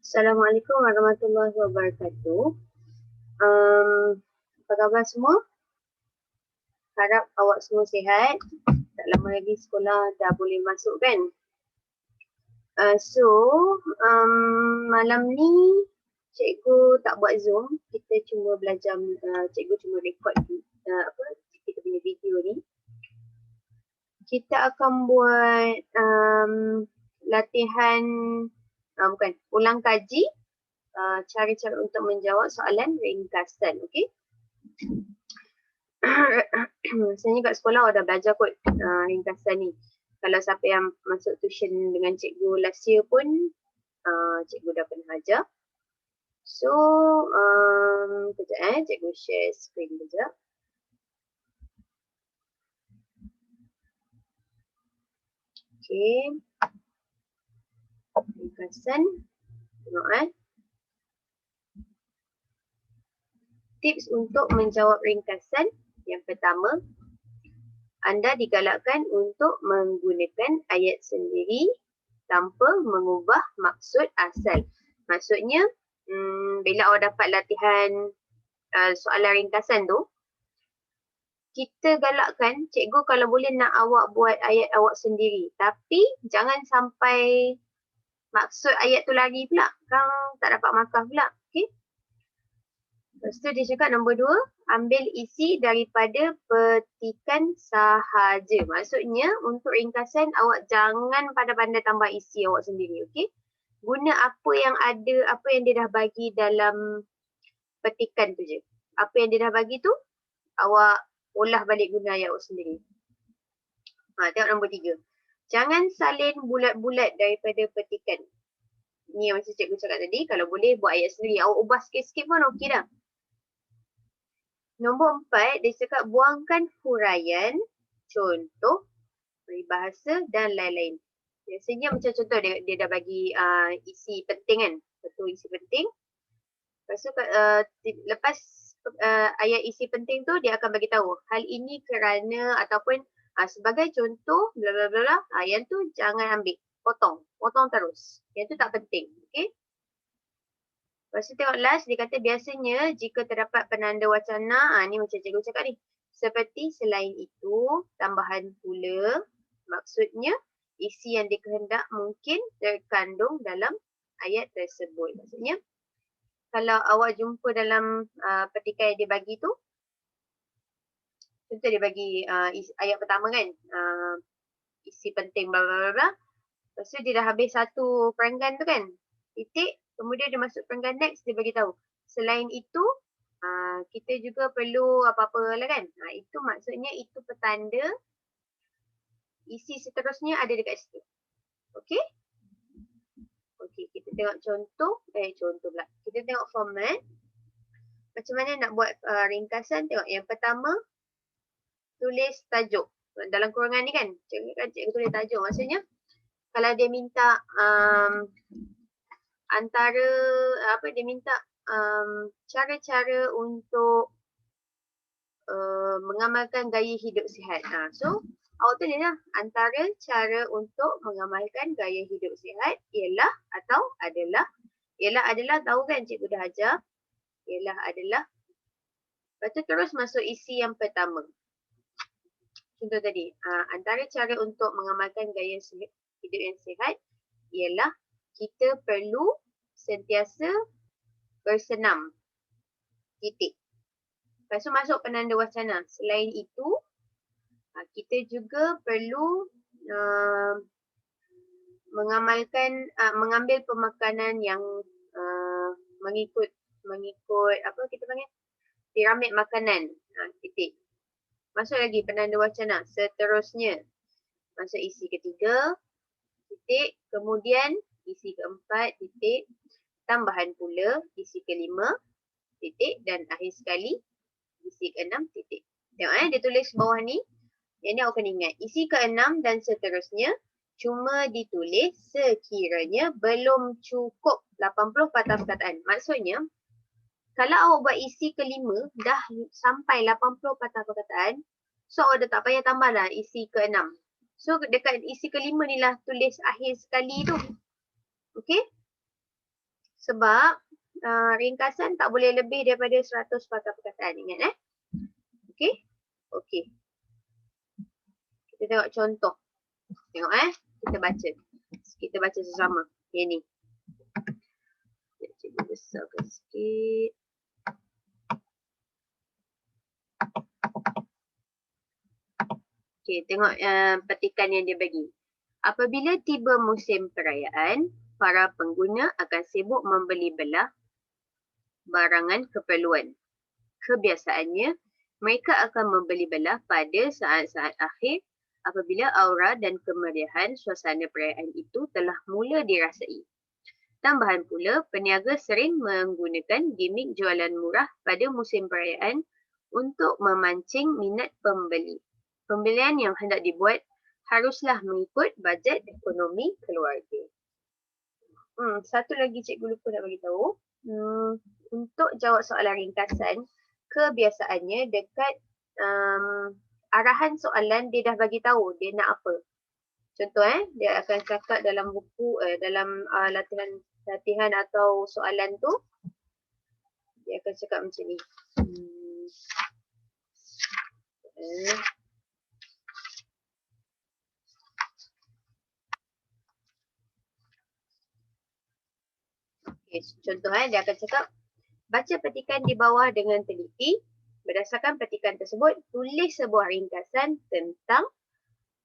Assalamualaikum warahmatullahi wabarakatuh. Apa khabar semua? Harap awak semua sihat. Tak lama lagi sekolah dah boleh masuk kan? Malam ni cikgu tak buat Zoom. Kita cuma belajar, cikgu cuma record kita punya video ni. Kita akan buat latihan, ulang kaji cara-cara untuk menjawab soalan ringkasan, okey? Sebenarnya kat sekolah dah belajar kot ringkasan ni. Kalau siapa yang masuk tuition dengan cikgu last year pun cikgu dah pernah ajar. So, kejap cikgu share screen kejap. Okay. Ringkasan. Tengok Tips untuk menjawab ringkasan. Yang pertama, anda digalakkan untuk menggunakan ayat sendiri tanpa mengubah maksud asal. Maksudnya, bila awak dapat latihan soalan ringkasan tu, kita galakkan cikgu kalau boleh nak awak buat ayat awak sendiri. Tapi jangan sampai maksud ayat tu lari pula. Kang tak dapat markah pula. Okay? Lepas tu dia cakap nombor 2, ambil isi daripada petikan sahaja. Maksudnya untuk ringkasan awak jangan pandai-pandai tambah isi awak sendiri. Okay? Guna apa yang ada, apa yang dia dah bagi dalam petikan tu je. Apa yang dia dah bagi tu, awak olah balik guna ayat awak sendiri. Tengok nombor 3. Jangan salin bulat-bulat daripada petikan. Ni yang macam cikgu cakap tadi, kalau boleh buat ayat sendiri. Awak ubah sikit-sikit pun okey dah. Nombor 4, dia cakap buangkan huraian, contoh, peribahasa dan lain-lain. Biasanya macam contoh dia dah bagi isi penting kan. Betul isi penting. Lepas tu lepas ayat isi penting tu dia akan bagi tahu hal ini kerana ataupun sebagai contoh bla bla bla. Yang tu jangan ambil, potong terus. Yang tu tak penting, okey? Lepas tu tengok last dia kata biasanya jika terdapat penanda wacana, ni macam cikgu cakap ni. Seperti selain itu, tambahan pula, maksudnya isi yang dikehendak mungkin terkandung dalam ayat tersebut. Maksudnya kalau awak jumpa dalam petikan yang dia bagi tu, contoh dia bagi ayat pertama kan, isi penting bla bla bla. Lepas tu dia dah habis satu perenggan tu kan, titik, kemudian dia masuk perenggan next, dia bagi tahu. Selain itu, kita juga perlu apa-apa lah kan. Itu maksudnya itu petanda isi seterusnya ada dekat situ. Okey? Okey, kita tengok contoh pula. Kita tengok format. Macam mana nak buat ringkasan? Tengok yang pertama, tulis tajuk. Dalam kurangan ni kan, cikgu tulis tajuk. Maksudnya, kalau dia minta dia minta cara-cara untuk mengamalkan gaya hidup sihat. So, awak tulis lah, antara cara untuk mengamalkan gaya hidup sihat ialah atau adalah. Ialah adalah tahu kan cikgu dah ajar. Ialah adalah. Lepas tu terus masuk isi yang pertama. Contoh tadi, antara cara untuk mengamalkan gaya hidup yang sihat ialah kita perlu sentiasa bersenam. Titik. Lepas tu masuk penanda wacana. Selain itu, kita juga perlu mengambil pemakanan yang mengikut apa kita panggil? Piramid makanan. Titik. Masuk lagi penanda wacana. Seterusnya. Masuk isi ketiga. Titik. Kemudian isi keempat. Titik. Tambahan pula isi kelima. Titik. Dan akhir sekali isi keenam. Titik. Tengok dia tulis bawah ni. Yang ni awak kena ingat. Isi keenam dan seterusnya cuma ditulis sekiranya belum cukup 80 patah perkataan. Maksudnya, kalau awak buat isi kelima dah sampai 80 patah perkataan, so awak dah tak payah tambah lah isi keenam. So dekat isi kelima ni lah tulis akhir sekali tu. Okay? Sebab ringkasan tak boleh lebih daripada 100 patah perkataan. Ingat Okey? Okey. Kita tengok contoh. Tengok kita baca. Kita baca sesama. Yang ni. Cikgu besarkan sikit. Okey, tengok petikan yang dia bagi. Apabila tiba musim perayaan, para pengguna akan sibuk membeli belah barangan keperluan. Kebiasaannya, mereka akan membeli belah pada saat-saat akhir apabila aura dan kemeriahan suasana perayaan itu telah mula dirasai. Tambahan pula, peniaga sering menggunakan gimik jualan murah pada musim perayaan untuk memancing minat pembeli. Pembelian yang hendak dibuat haruslah mengikut bajet ekonomi keluarga. Satu lagi cikgu lupa nak bagi tahu. Untuk jawab soalan ringkasan, kebiasaannya dekat arahan soalan dia dah bagi tahu dia nak apa. Contoh dia akan cakap dalam buku dalam latihan atau soalan tu dia akan cakap macam ni. Okay, contoh dia akan cakap baca petikan di bawah dengan teliti. Berdasarkan petikan tersebut, tulis sebuah ringkasan tentang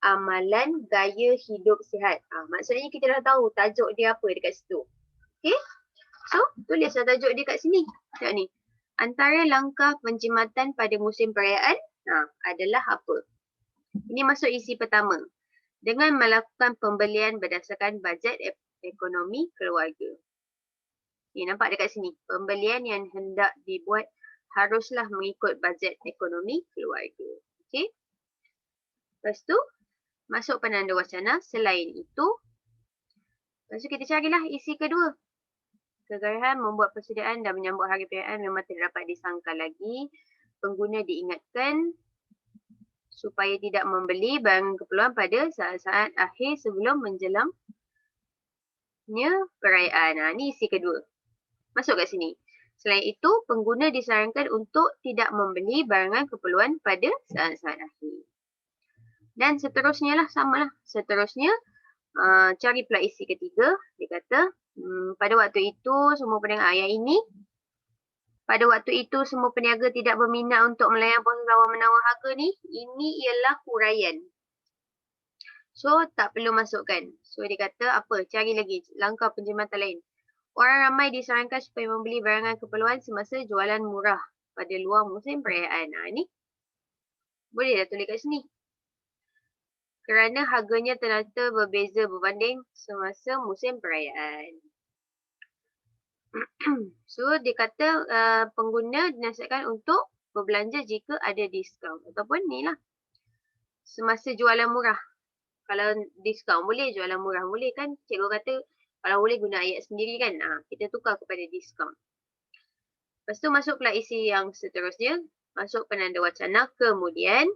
amalan gaya hidup sihat. Maksudnya kita dah tahu tajuk dia apa dekat situ. Okay. So, tulislah tajuk dia kat sini. Tengok ni. Antara langkah penjimatan pada musim perayaan adalah apa? Ini masuk isi pertama. Dengan melakukan pembelian berdasarkan bajet ekonomi keluarga. Ni nampak dekat sini. Pembelian yang hendak dibuat haruslah mengikut bajet ekonomi keluarga. Okey. Lepas tu, masuk penanda wacana. Selain itu, lepas tu kita carilah isi kedua. Kegerahan membuat persediaan dan menyambut hari perayaan memang tidak dapat disangkal lagi. Pengguna diingatkan supaya tidak membeli barang keperluan pada saat-saat akhir sebelum menjelamnya perayaan. Ni isi kedua. Masuk kat sini. Selain itu, pengguna disarankan untuk tidak membeli barangan keperluan pada saat-saat akhir. Dan seterusnya lah, samalah. Seterusnya, cari pula isi ketiga. Dia kata, pada waktu itu semua peniaga ayat ini, pada waktu itu semua peniaga tidak berminat untuk melayan proses tawar-menawar harga ni. Ini ialah huraian. So, tak perlu masukkan. So, dia kata apa? Cari lagi langkah penjimatan lain. Orang ramai disarankan supaya membeli barangan keperluan semasa jualan murah pada luar musim perayaan. Ni boleh dah tulis kat sini. Kerana harganya ternyata berbeza berbanding semasa musim perayaan. So, dia kata pengguna dinasihatkan untuk berbelanja jika ada diskaun. Ataupun ni lah. Semasa jualan murah. Kalau diskaun boleh, jualan murah boleh kan. Cikgu kata kalau boleh guna ayat sendiri kan. Kita tukar kepada diskaun. Lepas tu masuk pula isi yang seterusnya. Masuk penanda wacana. Kemudian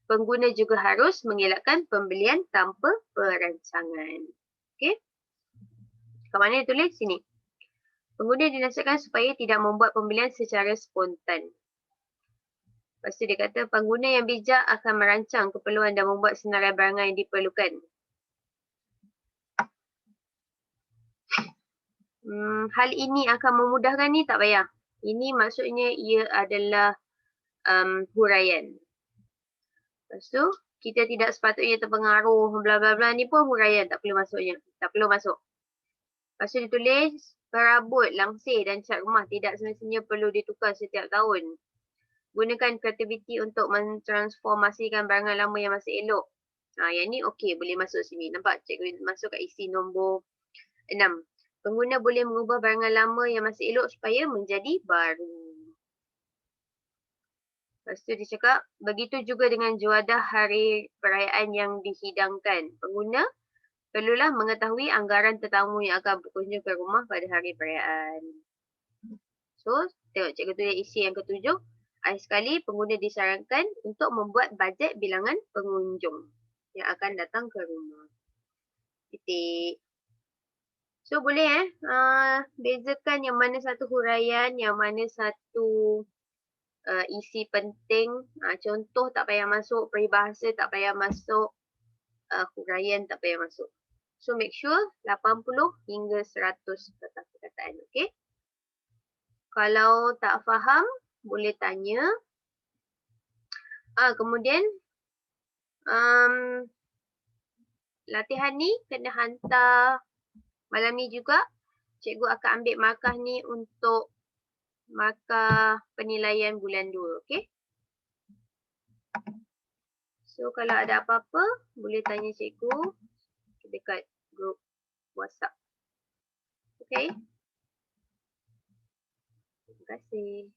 pengguna juga harus mengelakkan pembelian tanpa perancangan. Okey. Kat mana dia tulis? Sini. Pengguna dinasihatkan supaya tidak membuat pembelian secara spontan. Lepas tu dia kata pengguna yang bijak akan merancang keperluan dan membuat senarai barangan yang diperlukan. Hal ini akan memudahkan ni tak payah. Ini maksudnya ia adalah huraian. Lepas tu kita tidak sepatutnya terpengaruh bla bla bla ni pun huraian tak perlu masuknya. Tak perlu masuk. Lepas tu ditulis perabot, langsir dan cat rumah tidak semestinya perlu ditukar setiap tahun. Gunakan kreativiti untuk mentransformasikan barangan lama yang masih elok. Yang ni okey, boleh masuk sini. Nampak cikgu masuk kat isi nombor 6. Pengguna boleh mengubah barangan lama yang masih elok supaya menjadi baru. Lepas tu dia cakap, begitu juga dengan juadah hari perayaan yang dihidangkan. Pengguna perlulah mengetahui anggaran tetamu yang akan berkunjung ke rumah pada hari perayaan. So, tengok cikgu tulis isi yang ketujuh. Akhir sekali, pengguna disarankan untuk membuat bajet bilangan pengunjung yang akan datang ke rumah. Titik. So, So boleh bezakan yang mana satu huraian, yang mana satu isi penting. Contoh tak payah masuk, peribahasa tak payah masuk, huraian tak payah masuk. So make sure 80 hingga 100 kata perkataan. Okay. Kalau tak faham, boleh tanya. Kemudian latihan ni kena hantar malam ni juga. Cikgu akan ambil markah ni untuk markah penilaian bulan 2. Okay. So kalau ada apa-apa, boleh tanya cikgu dekat grup WhatsApp. Okay. Terima kasih.